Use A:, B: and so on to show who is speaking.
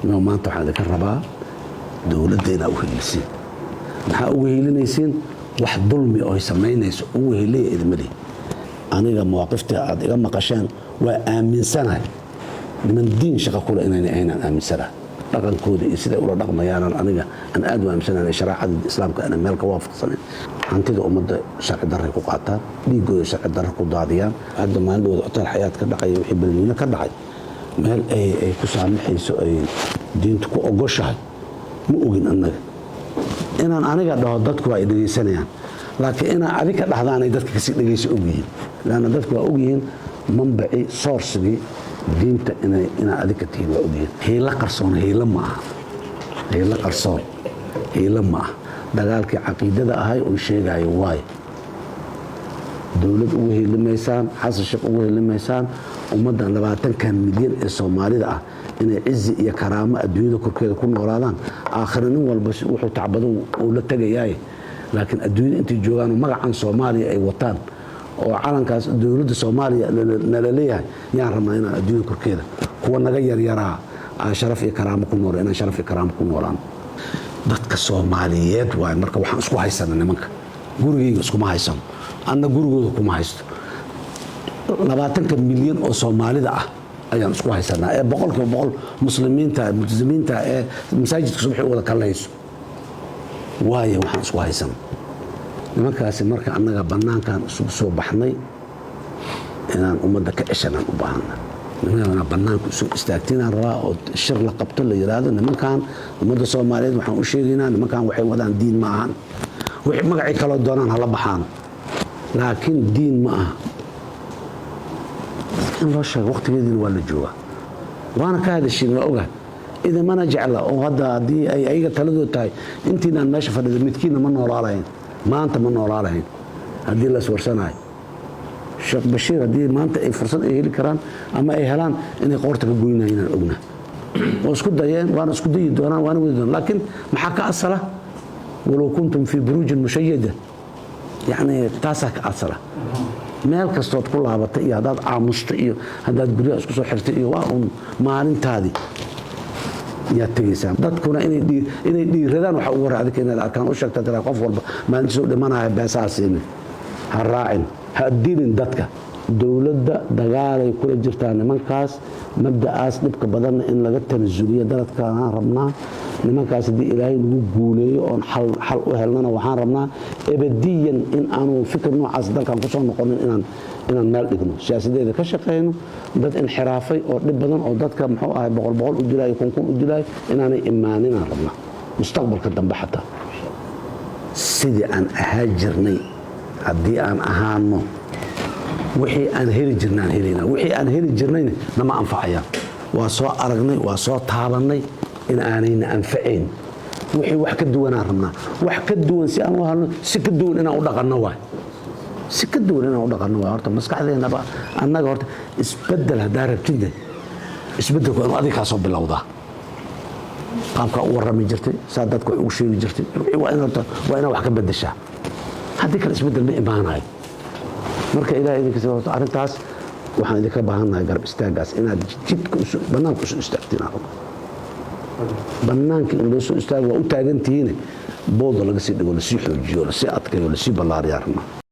A: inuu maanta waxaa idinka rabaa dowladda inaa u heliisiin maxaa ugu helinaysiin wax dulmi oo ay samaynayso ugu heliya idima lihi aniga mawaaqifta aad iga maqasheen waa aaminsanahay niman diin shaqo kule inayna ahaynaan aaminsanahay dhaqankooda iyo siday ula dhaqmayaanan aniga aan aad u aaminsanahay sharaacada islaamka ana meel ka waafaqsanayn hantida ummadda sharci darray ku qaataan dhiigooda sharci darro ku daadiyaan hadda maalintooda hotel xayaat ka dhacaya wixii balweyne ka dhacay meel ay ku saamaxayso ay diintu ku ogoshahay ma ogin annaga inaan aniga dhaho dadku waa ay dhegaysanayaan laakiin inaan adiga dhahdaanay dadka kasii dhegaysa ogyihiin laanna dadku waa ogyihiin manbacii soorsigii diinta inaa adiga tihiin waa ogyihiin hiilo qarsoon hiilo ma aha hiilo qarsoon hiilo ma aha dagaalkii caqiidada ahay oo sheegayo waayo dowlad ugu helimaysaan xasan sheekh ugu helimaysaan ummaddan 20 milyan ee Soomaalida ah inay cizi iyo karaamo adduunyada korkeeda ku noolaadaan aakhir nin walba wuxuu tacbado oo la tagayay laakiin adduunyada intii joogaan magacan Soomaaliya ay wataan oo calankaas dowladda Soomaaliya la leeyahay yaan rabnaa inaan adduunyada korkeeda kuwa naga yaryaraa sharaf iyo karaamo ku nool inaan sharaf iyo karaamo ku noolaan dadka Soomaaliyeed waay marka waxaan isku haysanaa nimanka gurigeyga iskuma haysano anna gurigooda kuma haysto 20 milyan oo Soomaalida ah ayaan isku haysanaa ee boqolkiiba muslimiinta multizimiinta ee masaajidka subaxii wada kalayso waayo waxaan isku haysanaa nimankaasi marka annaga banaankan isugu soo baxnay inaan ummadda ka ceshanaan u baahanaa nimanka banaanku soo istaagtinaan rabaa oo shir la qabto la yiraahdo nimankan ummadda Soomaaliyeed waxaan u sheegaynaa nimankan waxay wadaan diin ma ahan wixii magacii kala doonaan hala baxaan laakiin diin ma aha in loo sheego waqtigeedina waa la joogaa waana ka hadashin waa ogahay idan mana jecla oo hadda haddii ay ayaga taladoo tahay intiinaan meesha fadhida midkiina ma noolaalahayn maanta ma noolaalahayn haddii la iswarsanayo sheekh bashiir haddii maanta ay fursad ay heli karaan ama ay helaan inay qoorta ka goynayaan inaan ogna oo isku dayeen waana isku dayi doonaan waana wadi doonaan laakiin maxaa ka asala walow kuntum fii buruujin mushayada يعني تاسك أصلا مال كستود كلها بطيء هذا عامست إيو هذا بريء اسكو حرت إيو وأن مالين تادي يا تيسان دت كنا إني دي ردان وحور هذا كنا كان وشك تدرى قفور ما نسوق لمنا بأساسين هالراعن هالدين دتك دولة دجالة كل جرتان من كاس مبدأ أس نبقى بدلنا إن لقيت الزولية دلت كان ربنا لمن كاس دي إلهي نقولي أن حل أهلنا وحان ربنا أبديا إن أنا فكر نوع أصدق كان قصون مقارن إن المال إجنو سياسي ده كشقينه ده انحرافي أو بدن أو ده كمحو بقول أجلاء يكون أجلاء إن أنا إيماننا ربنا مستقبل قدام بحتى سيدي أن أهاجرني عدي أن أهانه wixii aan heli jirnaan helina wixii aan heli jirnayna nama anfacayaan waa soo aragnay waa soo taabanay in aanayna anfacayn wixii wax ka duwan aan rabnaa wax ka duwan si aan u halno si ka duwan inaan u dhaqanno waay si ka duwan inaan u dhaqanno waay horta maskaxdeena ba annaga horta isbedel hadaa rabtid isbedelku inuu adiga ka soo bilowdaa qaabka u warrami jirtay saa dadku u sheegi jirtay waa in wax ka bedeshaa haddii kale isbedel ma imaanayo marka ilaahay idinka soo arintaas waxaan idinka baahanahay garab istaagaas inaad jidka banaanka soo istaagtiin banaanka in loo soo istaago waa u taagantihiin bood laga sii dhigo la sii xoojiyo la sii adkeeyo la sii ballaariyo